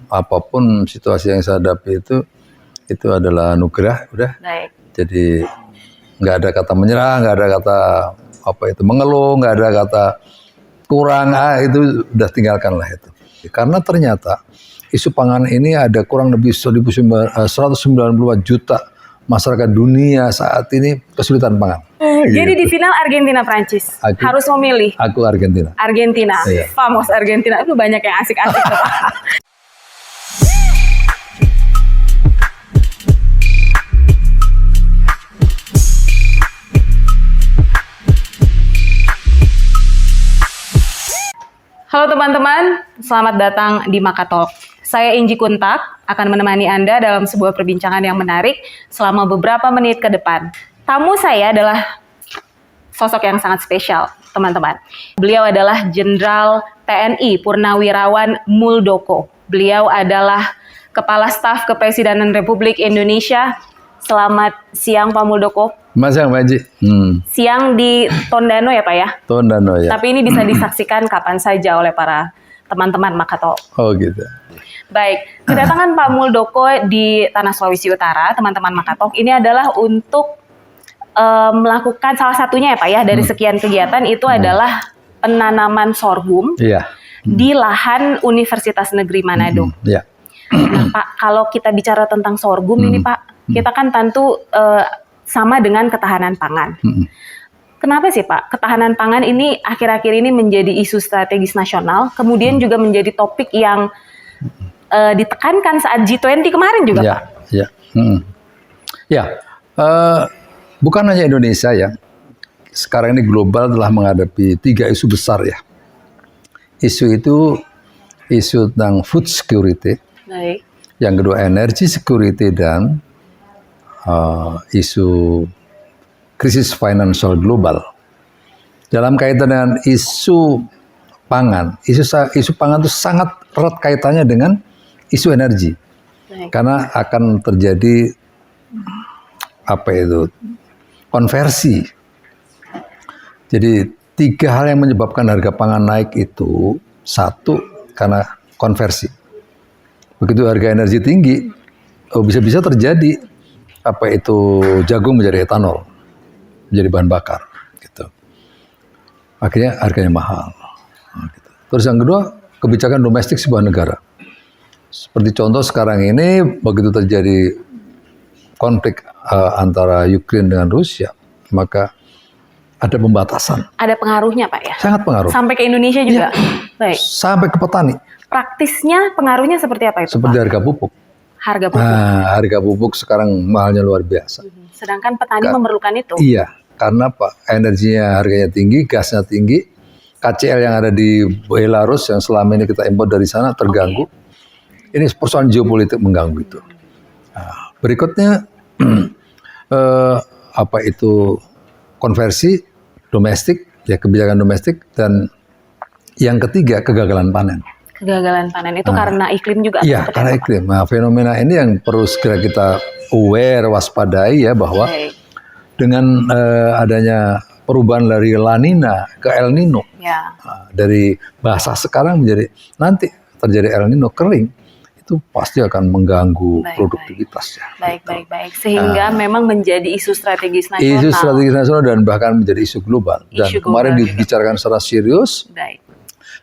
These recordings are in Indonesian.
apapun situasi yang saya hadapi itu adalah anugerah, udah. Baik. Jadi nggak ada kata menyerah, nggak ada kata mengeluh, nggak ada kata kurang, itu udah tinggalkanlah itu. Karena ternyata isu pangan ini ada kurang lebih 194 juta masyarakat dunia saat ini kesulitan pangan. Jadi di final Argentina Prancis harus memilih. Aku Argentina. Argentina, iya. Famos Argentina, itu banyak yang asik-asik. Halo teman-teman, selamat datang di Makatalk. Saya Inji Kuntak, akan menemani Anda dalam sebuah perbincangan yang menarik selama beberapa menit ke depan. Tamu saya adalah sosok yang sangat spesial, teman-teman. Beliau adalah Jenderal TNI Purnawirawan Muldoko. Beliau adalah Kepala Staf Kepresidenan Republik Indonesia. Selamat siang Pak Muldoko. Siang Pak Haji. Siang di Tondano ya Pak ya? Tondano ya. Tapi ini bisa disaksikan kapan saja oleh para teman-teman Makatalk. Oh gitu. Baik, kedatangan Pak Muldoko di Tanah Sulawesi Utara, teman-teman Makatalk, ini adalah untuk melakukan salah satunya ya Pak ya, dari sekian kegiatan itu adalah penanaman sorghum di lahan Universitas Negeri Manado. Nah Pak, kalau kita bicara tentang sorghum ini Pak, kita kan tentu sama dengan ketahanan pangan. Kenapa sih Pak, ketahanan pangan ini akhir-akhir ini menjadi isu strategis nasional, kemudian juga menjadi topik yang ditekankan saat G20 kemarin juga Pak? Bukan hanya Indonesia ya, sekarang ini global telah menghadapi 3 isu besar ya. Isu itu isu tentang food security, baik. Yang kedua energy security, dan isu krisis financial global. Dalam kaitan dengan isu pangan, isu pangan itu sangat erat kaitannya dengan isu energi. Baik. Karena akan terjadi konversi. Jadi 3 hal yang menyebabkan harga pangan naik itu, 1 karena konversi. Begitu harga energi tinggi, bisa-bisa terjadi jagung menjadi etanol, menjadi bahan bakar, gitu. Akhirnya harganya mahal. Gitu. Terus yang kedua, kebijakan domestik sebuah negara. Seperti contoh sekarang ini, begitu terjadi konflik antara Ukraina dengan Rusia, maka ada pembatasan. Ada pengaruhnya Pak ya? Sangat pengaruh. Sampai ke Indonesia juga? Ya, baik. Sampai ke petani. Praktisnya pengaruhnya seperti apa itu Seperti Pak? harga pupuk. Harga pupuk. Harga pupuk sekarang mahalnya luar biasa. Sedangkan petani memerlukan itu. Iya, karena energinya harganya tinggi, gasnya tinggi, KCL yang ada di Belarus yang selama ini kita impor dari sana terganggu. Ini persoalan geopolitik mengganggu itu. Nah, berikutnya konversi domestik, ya kebijakan domestik, dan yang ketiga kegagalan panen. Kegagalan panen itu karena iklim juga? Iya, karena iklim. Nah, fenomena ini yang perlu segera kita aware, waspadai ya, bahwa dengan adanya perubahan dari La Nina ke El Nino, dari bahasa sekarang menjadi nanti terjadi El Nino kering, itu pasti akan mengganggu produktivitas. Baik. Sehingga memang menjadi isu strategis nasional. Isu strategis nasional dan bahkan menjadi isu global. Dan kemarin dibicarakan secara serius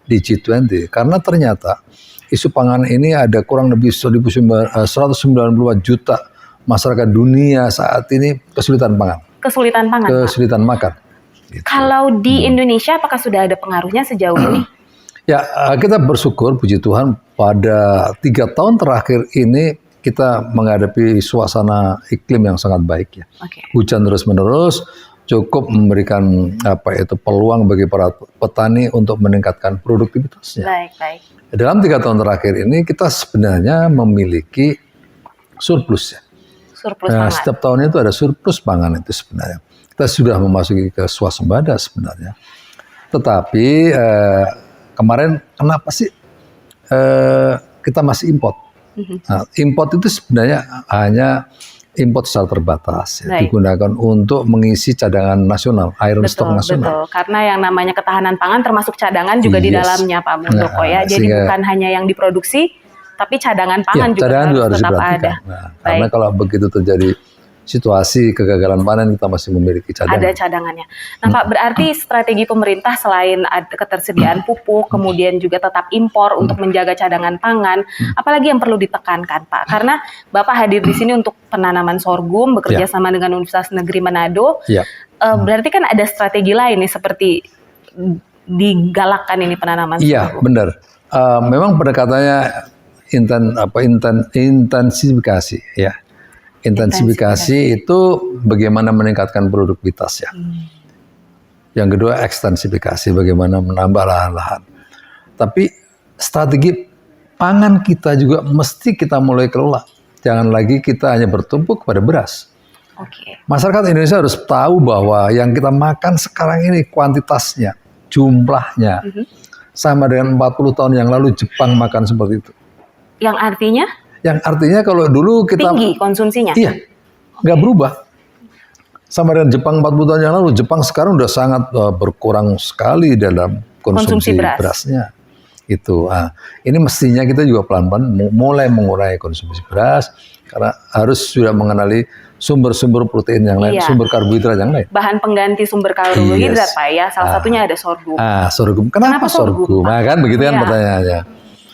di G20, karena ternyata isu pangan ini ada kurang lebih 194 juta masyarakat dunia saat ini kesulitan pangan. Kesulitan makan. Gitu. Kalau di Indonesia apakah sudah ada pengaruhnya sejauh ini? Ya, kita bersyukur puji Tuhan pada 3 tahun terakhir ini kita menghadapi suasana iklim yang sangat baik ya. Hujan terus-menerus cukup memberikan peluang bagi para petani untuk meningkatkan produktivitasnya. Baik. Dalam 3 tahun terakhir ini kita sebenarnya memiliki surplus ya. Setiap tahun itu ada surplus pangan itu sebenarnya. Kita sudah memasuki ke swasembada sebenarnya. Tetapi kemarin kenapa sih kita masih import? Nah, import itu sebenarnya hanya import secara terbatas ya, digunakan untuk mengisi cadangan nasional, iron stock nasional. Betul, karena yang namanya ketahanan pangan termasuk cadangan juga di dalamnya Pak Muldoko ya. Jadi bukan hanya yang diproduksi, Tapi cadangan pangan juga cadangan harus tetap ada. diperhatikan. Nah, karena kalau begitu terjadi situasi kegagalan panen, kita masih memiliki cadangan. Ada cadangannya. Nah Pak, berarti strategi pemerintah selain ada ketersediaan pupuk, kemudian juga tetap impor untuk menjaga cadangan pangan, apalagi yang perlu ditekankan Pak? Karena Bapak hadir di sini untuk penanaman sorghum, bekerja sama dengan Universitas Negeri Manado. Berarti kan ada strategi lain nih, seperti digalakkan ini penanaman sorghum. Iya, benar. Memang pendekatannya intensifikasi, ya. Intensifikasi itu bagaimana meningkatkan produktivitas, ya. Yang kedua ekstensifikasi, bagaimana menambah lahan-lahan. Tapi strategi pangan kita juga mesti kita mulai kelola. Jangan lagi kita hanya bertumpu kepada beras. Masyarakat Indonesia harus tahu bahwa yang kita makan sekarang ini kuantitasnya, jumlahnya, sama dengan 40 tahun yang lalu Jepang makan seperti itu. Yang artinya? Yang artinya kalau dulu kita tinggi konsumsinya. Iya, nggak berubah. Sama dengan Jepang 40 tahun yang lalu, Jepang sekarang udah sangat berkurang sekali dalam konsumsi berasnya. Itu. Ini mestinya kita juga pelan-pelan mulai mengurangi konsumsi beras karena harus sudah mengenali sumber-sumber protein yang lain, sumber karbohidrat yang lain. Bahan pengganti sumber karbohidrat Pak ya, salah satunya ada sorghum. Sorghum. Kenapa sorghum? Nah kan begitu kan pertanyaannya.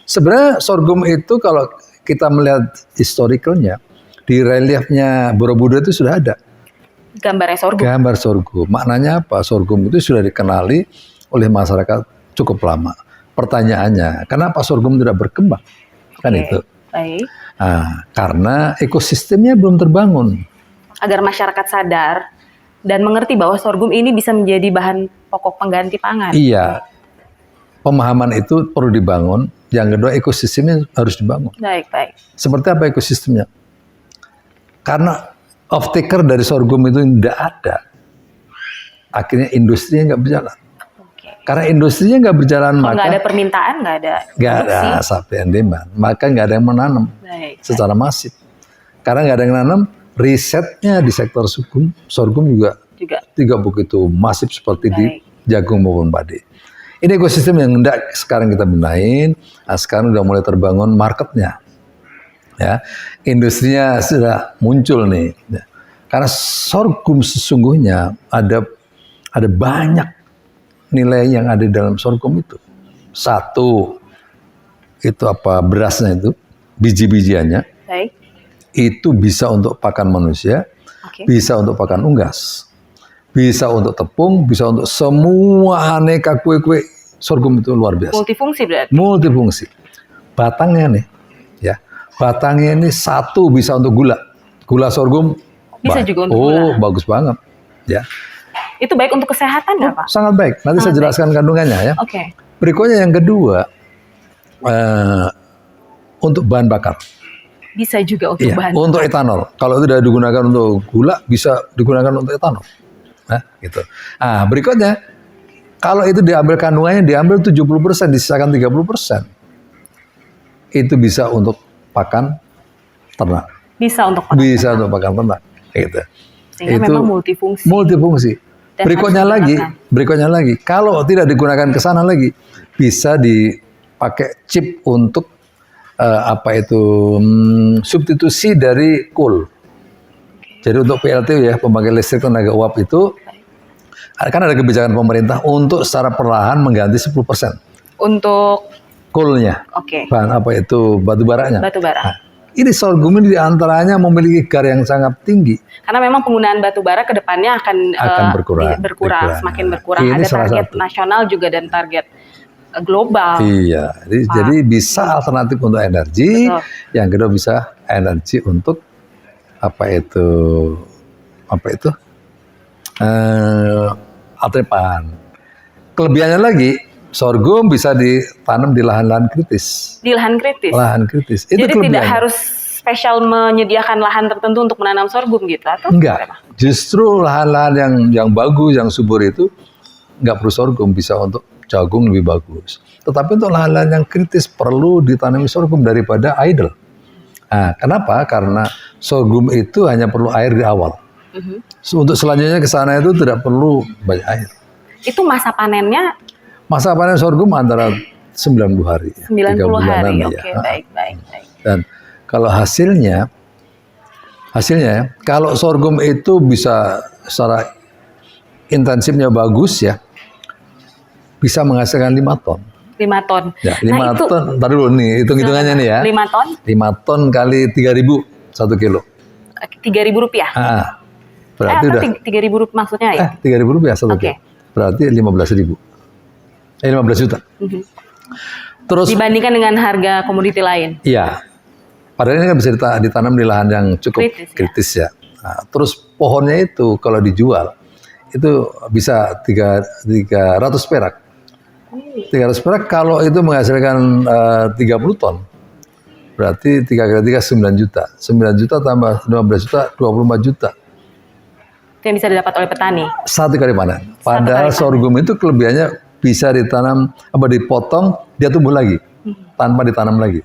Sebenarnya sorghum itu kalau kita melihat historicalnya, di reliefnya Borobudur itu sudah ada gambarnya sorghum. Gambar sorghum. Maknanya apa? Sorghum itu sudah dikenali oleh masyarakat cukup lama. Pertanyaannya, kenapa sorghum tidak berkembang? Kan itu. Baik. Karena ekosistemnya belum terbangun. Agar masyarakat sadar dan mengerti bahwa sorghum ini bisa menjadi bahan pokok pengganti pangan. Iya. Pemahaman itu perlu dibangun. Yang kedua, ekosistemnya harus dibangun. Baik. Seperti apa ekosistemnya? Karena off-taker dari sorghum itu tidak ada. Akhirnya industrinya nggak berjalan. Karena industrinya nggak berjalan, maka nggak ada permintaan, nggak ada supply and demand, maka nggak ada yang menanam secara masif. Karena nggak ada yang menanam, risetnya di sektor sorghum juga tidak begitu masif seperti di jagung maupun padi. Ini ekosistem yang hendak sekarang kita benahin. Sekarang udah mulai terbangun marketnya, ya. Industrinya sudah muncul nih. Karena sorghum sesungguhnya ada banyak nilai yang ada di dalam sorghum itu. Satu, itu berasnya itu, biji-bijiannya. Itu bisa untuk pakan manusia, bisa untuk pakan unggas. Bisa untuk tepung, bisa untuk semua aneka kue-kue. Sorghum itu luar biasa. Multifungsi berarti? Multifungsi. Batangnya nih, ya. Batangnya ini satu bisa untuk gula. Gula sorghum. Bisa juga untuk gula. Bagus banget. Ya. Itu baik untuk kesehatan nggak Pak? Sangat baik. Nanti saya jelaskan kandungannya ya. Berikutnya yang kedua, untuk bahan bakar. Bisa juga untuk bahan bakar. Untuk etanol. Kalau tidak digunakan untuk gula, bisa digunakan untuk etanol. Nah, gitu. Berikutnya, kalau itu diambil kandungannya, diambil 70%, disisakan 30%. Itu bisa untuk pakan ternak. Bisa untuk pakan ternak. Gitu. Sehingga memang multifungsi. Multifungsi. Berikutnya lagi, kalau tidak digunakan ke sana lagi, bisa dipakai chip untuk substitusi dari coal. Jadi untuk PLTU ya, pembangkit listrik tenaga uap itu, kan ada kebijakan pemerintah untuk secara perlahan mengganti 10%. Untuk coal-nya. Bahan batu baranya. Batu bara. Ini sorghum ini diantaranya memiliki GAR yang sangat tinggi. Karena memang penggunaan batu bara ke depannya akan berkurang, semakin berkurang. Ada target nasional juga dan target global. Iya, jadi bisa alternatif untuk energi. Yang kedua bisa energi untuk alternatif pangan. Kelebihannya lagi, sorghum bisa ditanam di lahan-lahan kritis. Di lahan kritis? Lahan kritis. Itu jadi tidak harus spesial menyediakan lahan tertentu untuk menanam sorghum gitu? Atau enggak. Justru lahan-lahan yang bagus, yang subur itu enggak perlu sorghum, bisa untuk jagung lebih bagus. Tetapi untuk lahan-lahan yang kritis perlu ditanami sorghum daripada idle. Kenapa? Karena sorghum itu hanya perlu air di awal. Untuk selanjutnya ke sana itu tidak perlu banyak air. Itu masa panennya? Masa panen sorghum antara 90 hari. 90 hari, ya. Oke, baik. Dan kalau hasilnya ya, kalau sorghum itu bisa secara intensifnya bagus ya, bisa menghasilkan 5 ton. 5 ton. Ya, 5 ton. Ntar dulu nih, hitung-hitungannya nih ya. 5 ton? 5 ton kali 3.000 1 kilo. 3.000 rupiah? Berarti udah 3.000 rupiah maksudnya ya? 3.000 rupiah 1 kilo. Berarti 15.000. 15 juta. Terus dibandingkan dengan harga komoditi lain? Iya. Padahal ini kan bisa ditanam di lahan yang cukup kritis ya. Nah, terus pohonnya itu kalau dijual itu bisa 300 perak. 300 perak kalau itu menghasilkan 30 ton. Berarti 3 kali 3 9 juta. 9 juta tambah 15 juta 24 juta. Itu yang bisa didapat oleh petani. 1 kali panen. Padahal sorghum itu kelebihannya bisa ditanam dipotong dia tumbuh lagi tanpa ditanam lagi.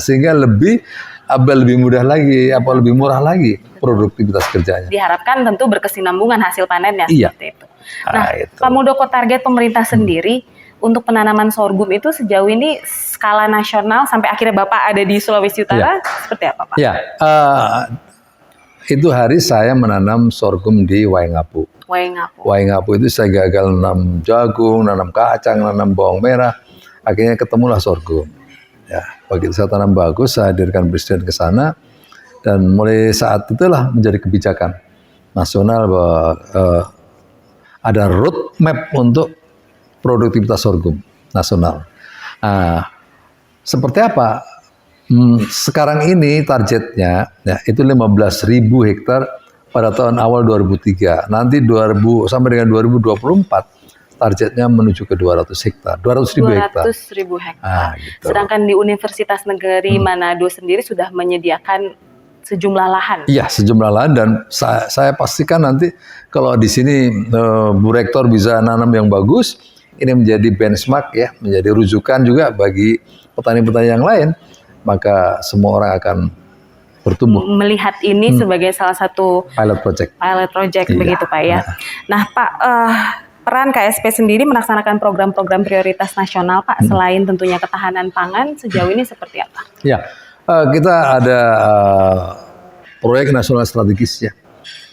Sehingga lebih mudah lagi, lebih murah lagi produktivitas kerjanya. Diharapkan tentu berkesinambungan hasil panennya seperti itu. Nah, itu. Pak Muldoko, target pemerintah sendiri untuk penanaman sorghum itu sejauh ini skala nasional sampai akhirnya Bapak ada di Sulawesi Utara seperti apa, Pak? Ya, itu hari saya menanam sorghum di Waingapu. Waingapu itu saya gagal nanam jagung, nanam kacang, nanam bawang merah, akhirnya ketemulah sorghum. Ya, begitu saya tanam bagus, saya hadirkan presiden ke sana, dan mulai saat itulah menjadi kebijakan nasional bahwa ada roadmap untuk produktivitas sorghum nasional. Seperti apa? Sekarang ini targetnya ya, itu 15.000 hektar pada tahun awal 2003. Nanti sampai dengan 2024 targetnya menuju ke 200 hektar, 200.000 hektar. 200.000 hektar. Gitu. Sedangkan di Universitas Negeri Manado sendiri sudah menyediakan sejumlah lahan. Iya, sejumlah lahan, dan saya pastikan nanti kalau di sini Bu Rektor bisa nanam yang bagus, ini menjadi benchmark ya, menjadi rujukan juga bagi petani-petani yang lain, maka semua orang akan bertumbuh. Melihat ini sebagai salah satu pilot project begitu Pak ya. Nah Pak, peran KSP sendiri melaksanakan program-program prioritas nasional Pak, selain tentunya ketahanan pangan, sejauh ini seperti apa? Ya, kita ada proyek nasional strategis ya.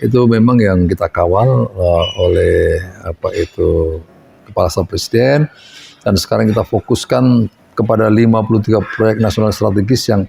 Itu memang yang kita kawal oleh Kepala Staf Presiden, dan sekarang kita fokuskan kepada 53 proyek nasional strategis yang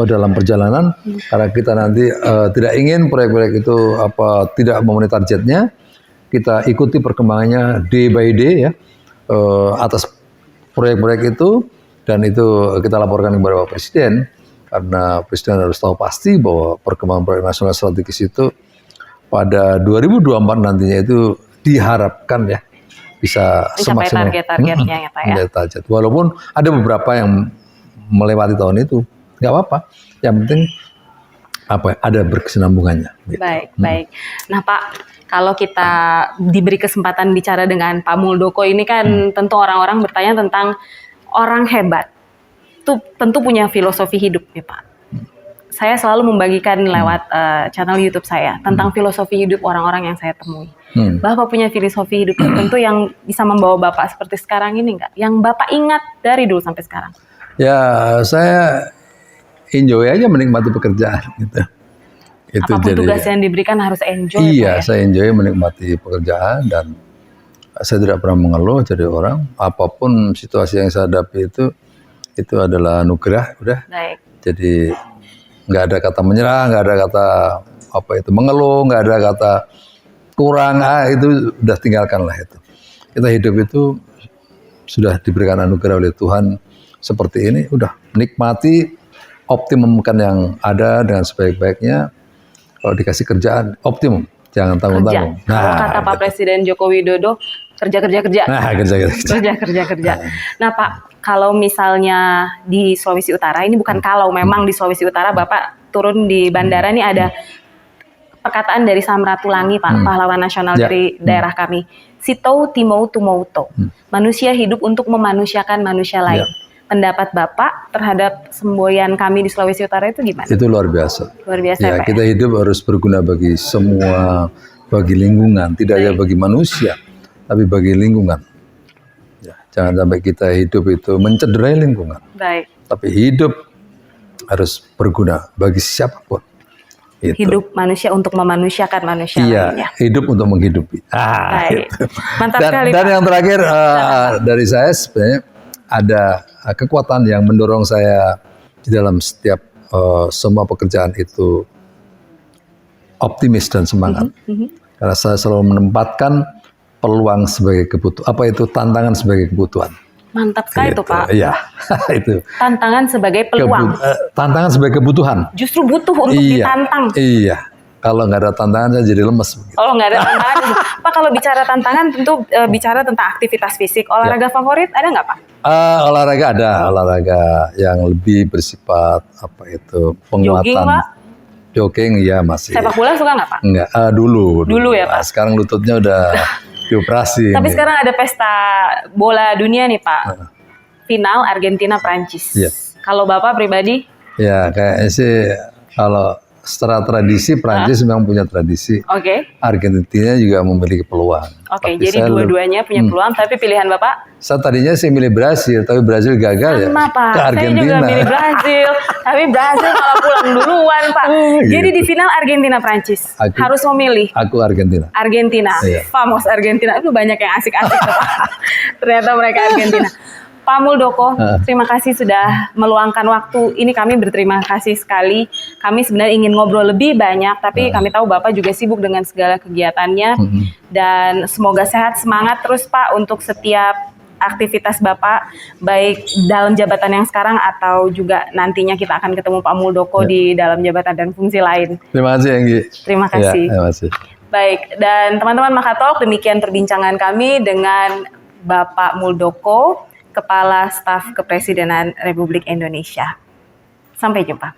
dalam perjalanan, karena kita nanti tidak ingin proyek-proyek itu tidak memenuhi targetnya. Kita ikuti perkembangannya day by day ya, atas proyek-proyek itu, dan itu kita laporkan kepada Bapak Presiden, karena Presiden harus tahu pasti bahwa perkembangan proyek nasional strategis itu pada 2024 nantinya itu diharapkan ya bisa semaksimal target-targetnya ya Pak ya. Target. Walaupun ada beberapa yang melewati tahun itu, nggak apa-apa. Yang penting ada berkesinambungannya. Gitu. Baik. Nah Pak, kalau kita diberi kesempatan bicara dengan Pak Muldoko ini kan tentu orang-orang bertanya tentang orang hebat. Itu tentu punya filosofi hidup nih Pak. Saya selalu membagikan lewat channel YouTube saya tentang filosofi hidup orang-orang yang saya temui. Bapak punya filosofi hidup tertentu yang bisa membawa Bapak seperti sekarang ini nggak? Yang Bapak ingat dari dulu sampai sekarang? Ya, saya enjoy aja menikmati pekerjaan gitu. Apapun tugas yang diberikan harus enjoy. Iya, saya enjoy menikmati pekerjaan, dan saya tidak pernah mengeluh jadi orang. Apapun situasi yang saya hadapi itu adalah anugerah, udah. Baik. Jadi nggak ada kata menyerah, nggak ada kata mengeluh, nggak ada kata kurang, itu udah tinggalkanlah itu. Kita hidup itu sudah diberikan anugerah oleh Tuhan seperti ini, udah nikmati, optimumkan yang ada dengan sebaik-baiknya. Kalau dikasih kerjaan, optimum, jangan tanggung-tanggung. Kalau kata Pak Presiden Joko Widodo, kerja. Kerja. Nah Pak, kalau misalnya di Sulawesi Utara, ini bukan memang di Sulawesi Utara Bapak turun di bandara nih ada perkataan dari Samratulangi Pak, pahlawan nasional dari daerah kami. Sitou timou tumouto. Manusia hidup untuk memanusiakan manusia lain. Pendapat Bapak terhadap semboyan kami di Sulawesi Utara itu gimana? Itu luar biasa. Luar biasa ya, Pak. Kita hidup harus berguna bagi semua, bagi lingkungan, tidak hanya bagi manusia, tapi bagi lingkungan. Ya, Jangan sampai kita hidup itu mencederai lingkungan. Baik. Tapi hidup harus berguna bagi siapapun. Gitu. Hidup manusia untuk memanusiakan manusia lainnya. Hidup untuk menghidupi. Baik. Gitu. Mantap dan, sekali, dan Pak. yang terakhir dari saya sebenarnya ada kekuatan yang mendorong saya di dalam setiap semua pekerjaan itu optimis dan semangat. Karena saya selalu menempatkan peluang sebagai kebutuhan, tantangan sebagai kebutuhan. Mantap sekali gitu. tuh, Pak. Iya, itu. Tantangan sebagai peluang. Tantangan sebagai kebutuhan. Justru butuh untuk ditantang. Iya. Kalau nggak ada tantangan saya jadi lemes. Kalau nggak ada tantangan, Pak, kalau bicara tantangan tentu bicara tentang aktivitas fisik. Olahraga favorit ada nggak, Pak? Olahraga ada, olahraga yang lebih bersifat penguatan. Jogging, Pak? Jogging ya masih. Sepak bola suka nggak, Pak? Enggak, dulu. Dulu ya, Pak. Sekarang lututnya udah dioperasi. Tapi sekarang ada pesta bola dunia nih, Pak. Final Argentina Prancis. Kalau Bapak pribadi? Ya, kayaknya sih kalau secara tradisi Prancis memang punya tradisi. Argentina juga memiliki peluang. Jadi dua-duanya punya peluang, tapi pilihan Bapak? Saya tadinya sih milih Brasil, tapi Brasil gagal. Sama, Pak. Ke Argentina. Saya juga milih Brasil, tapi Brasil malah pulang duluan, Pak. Jadi di final Argentina Prancis harus memilih. Aku Argentina. Argentina, famos Argentina. Itu banyak yang asik-asik, Pak. Ternyata mereka Argentina. Pak Muldoko, terima kasih sudah meluangkan waktu. Ini kami berterima kasih sekali. Kami sebenarnya ingin ngobrol lebih banyak, tapi kami tahu Bapak juga sibuk dengan segala kegiatannya. Dan semoga sehat, semangat terus Pak untuk setiap aktivitas Bapak, baik dalam jabatan yang sekarang atau juga nantinya kita akan ketemu Pak Muldoko di dalam jabatan dan fungsi lain. Terima kasih, Enggi. Terima kasih. Terima kasih. Baik, dan teman-teman Makatalk, demikian perbincangan kami dengan Bapak Muldoko, Kepala Staf Kepresidenan Republik Indonesia. Sampai jumpa.